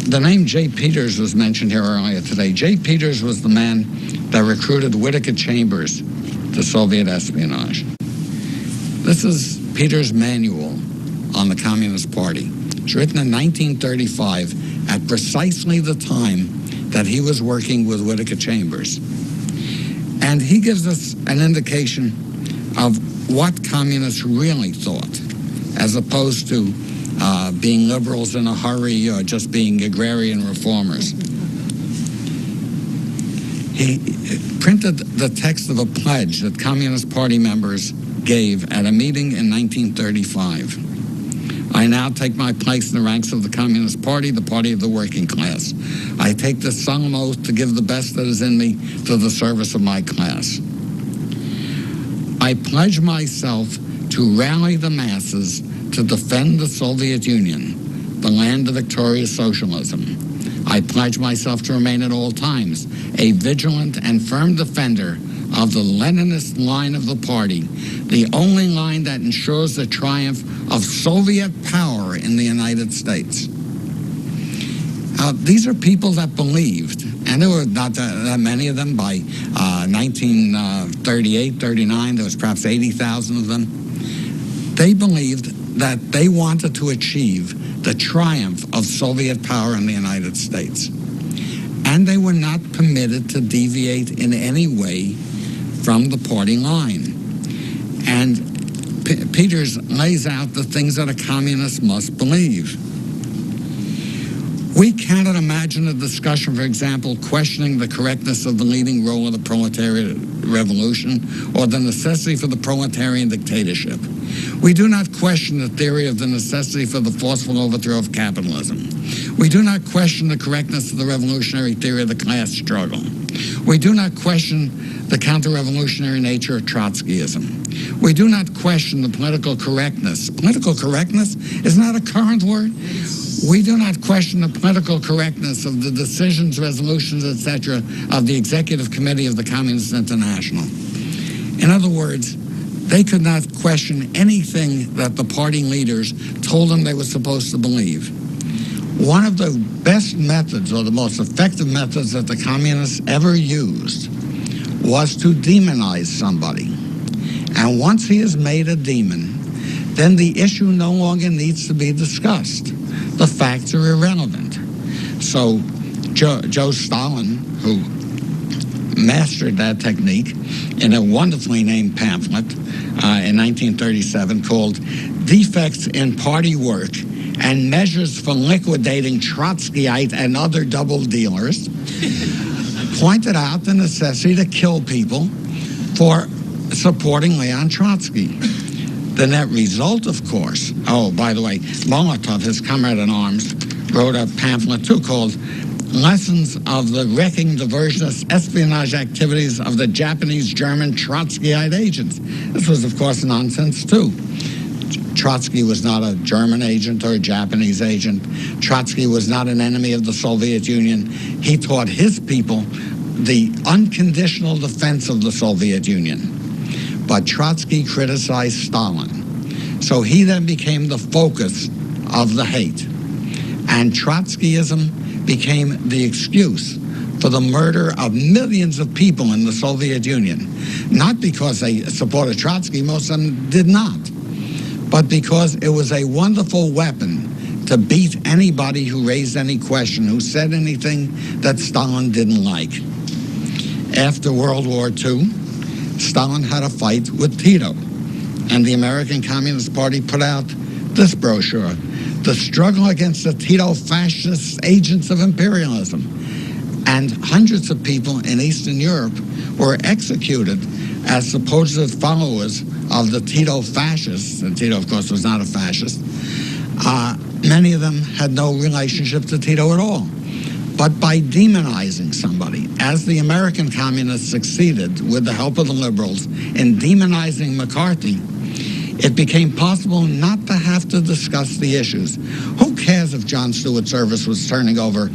The name J. Peters was mentioned here earlier today. J. Peters was the man that recruited Whittaker Chambers to Soviet espionage. This is Peters' manual on the Communist Party. It's written in 1935 at precisely the time that he was working with Whittaker Chambers. And he gives us an indication of what communists really thought, as opposed to being liberals in a hurry or just being agrarian reformers. He printed the text of a pledge that Communist Party members gave at a meeting in 1935. I now take my place in the ranks of the Communist Party, the party of the working class. I take this solemn oath to give the best that is in me to the service of my class. I pledge myself to rally the masses to defend the Soviet Union, the land of victorious socialism. I pledge myself to remain at all times a vigilant and firm defender of the Leninist line of the party, the only line that ensures the triumph of Soviet power in the United States. These are people that believed, and there were not that many of them by 1938, 39, there was perhaps 80,000 of them. They believed that they wanted to achieve the triumph of Soviet power in the United States. And they were not permitted to deviate in any way from the party line. And Peters lays out the things that a communist must believe. We cannot imagine a discussion, for example, questioning the correctness of the leading role of the proletariat revolution or the necessity for the proletarian dictatorship. We do not question the theory of the necessity for the forceful overthrow of capitalism. We do not question the correctness of the revolutionary theory of the class struggle. We do not question the counter-revolutionary nature of Trotskyism. We do not question the political correctness. Political correctness is not a current word. We do not question the political correctness of the decisions, resolutions, etc. of the Executive Committee of the Communist International. In other words, they could not question anything that the party leaders told them they were supposed to believe. One of the best methods, or the most effective methods that the communists ever used, was to demonize somebody. And once he is made a demon, then the issue no longer needs to be discussed. The facts are irrelevant. So Joe Stalin, who mastered that technique in a wonderfully named pamphlet in 1937 called Defects in Party Work and Measures for Liquidating Trotskyite and Other Double Dealers, pointed out the necessity to kill people for supporting Leon Trotsky. The net result, of course, oh, by the way, Molotov, his comrade-in-arms, wrote a pamphlet, too, called Lessons of the Wrecking Diversionist Espionage Activities of the Japanese German Trotskyite Agents. This was, of course, nonsense, too. Trotsky was not a German agent or a Japanese agent. Trotsky was not an enemy of the Soviet Union. He taught his people the unconditional defense of the Soviet Union. But Trotsky criticized Stalin. So he then became the focus of the hate. And Trotskyism became the excuse for the murder of millions of people in the Soviet Union. Not because they supported Trotsky, most of them did not, but because it was a wonderful weapon to beat anybody who raised any question, who said anything that Stalin didn't like. After World War II, Stalin had a fight with Tito, and the American Communist Party put out this brochure, The Struggle Against the Tito Fascist Agents of Imperialism. And hundreds of people in Eastern Europe were executed as supposed followers of the Tito fascists. And Tito, of course, was not a fascist. Many of them had no relationship to Tito at all. But by demonizing somebody, as the American communists succeeded with the help of the liberals in demonizing McCarthy, it became possible not to have to discuss the issues. Who cares if Jon Stewart's service was turning over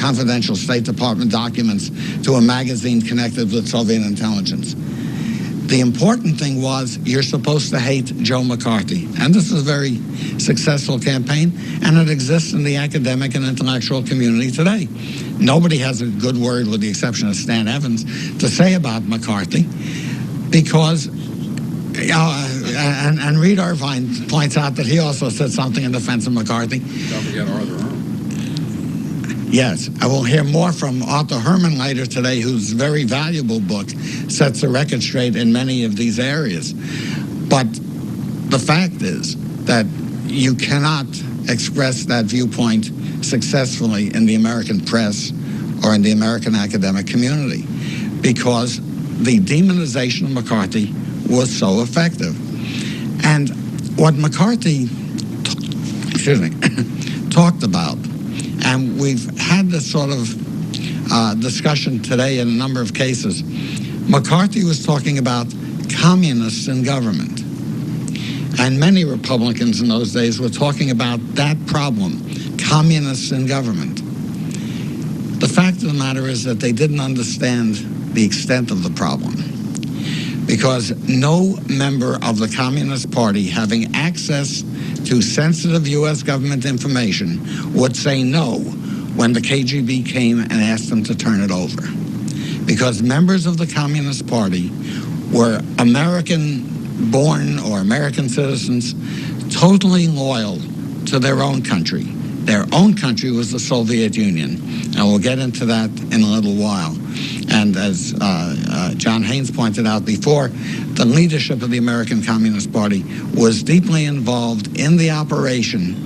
confidential State Department documents to a magazine connected with Soviet intelligence? The important thing was you're supposed to hate Joe McCarthy. And this is a very successful campaign, and it exists in the academic and intellectual community today. Nobody has a good word, with the exception of Stan Evans, to say about McCarthy, because, and Reed Irvine points out that he also said something in defense of McCarthy. Don't forget Arthur Herman. Yes, I will hear more from Arthur Herman later today, whose very valuable book sets the record straight in many of these areas. But the fact is that you cannot express that viewpoint successfully in the American press or in the American academic community, because the demonization of McCarthy was so effective. And what McCarthy talked about, and we've had this sort of discussion today in a number of cases, McCarthy was talking about communists in government. And many Republicans in those days were talking about that problem, communists in government. The fact of the matter is that they didn't understand the extent of the problem, because no member of the Communist Party having access to sensitive U.S. government information would say no when the KGB came and asked them to turn it over. Because members of the Communist Party were American-born or American citizens, totally loyal to their own country. Their own country was the Soviet Union, and we'll get into that in a little while. And as John Haynes pointed out before, the leadership of the American Communist Party was deeply involved in the operation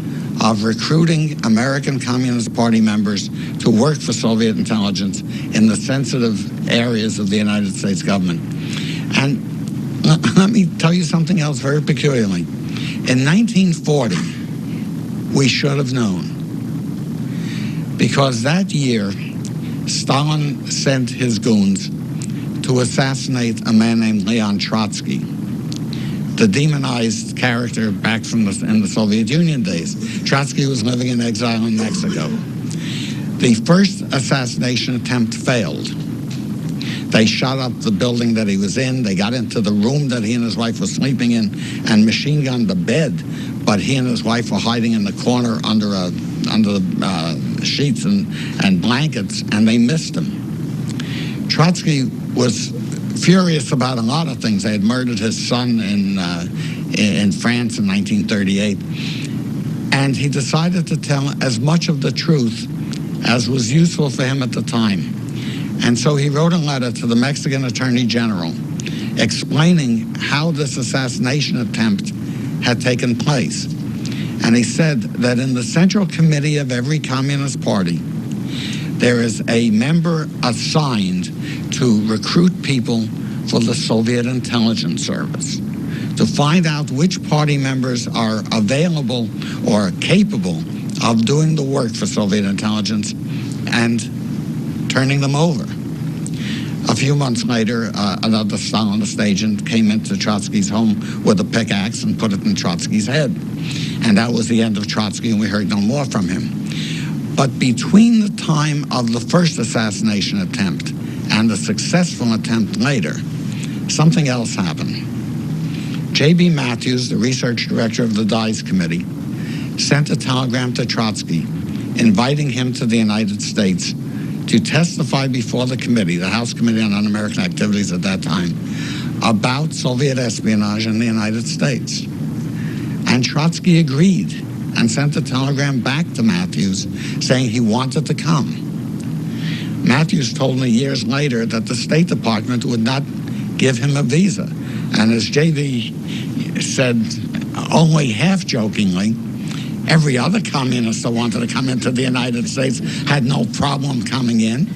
of recruiting American Communist Party members to work for Soviet intelligence in the sensitive areas of the United States government. And let me tell you something else very peculiarly. In 1940, we should have known, because that year, Stalin sent his goons to assassinate a man named Leon Trotsky, the demonized character back from in the Soviet Union days. Trotsky was living in exile in Mexico. The first assassination attempt failed. They shot up the building that he was in. They got into the room that he and his wife were sleeping in and machine gunned the bed. But he and his wife were hiding in the corner under the sheets and blankets, and they missed him. Trotsky was furious about a lot of things. They had murdered his son in France in 1938. And he decided to tell as much of the truth as was useful for him at the time. And so he wrote a letter to the Mexican Attorney General explaining how this assassination attempt had taken place. And he said that in the Central Committee of every Communist Party, there is a member assigned to recruit people for the Soviet Intelligence Service, to find out which party members are available or capable of doing the work for Soviet intelligence and turning them over. A few months later, another Stalinist agent came into Trotsky's home with a pickaxe and put it in Trotsky's head. And that was the end of Trotsky, and we heard no more from him. But between the time of the first assassination attempt and the successful attempt later, something else happened. J.B. Matthews, the research director of the Dies Committee, sent a telegram to Trotsky inviting him to the United States to testify before the committee, the House Committee on Un-American Activities at that time, about Soviet espionage in the United States. And Trotsky agreed and sent a telegram back to Matthews saying he wanted to come. Matthews told me years later that the State Department would not give him a visa. And as J.B. said, only half-jokingly, every other communist that wanted to come into the United States had no problem coming in.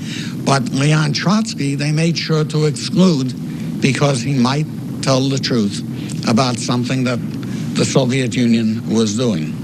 But Leon Trotsky, they made sure to exclude because he might tell the truth about something that the Soviet Union was doing.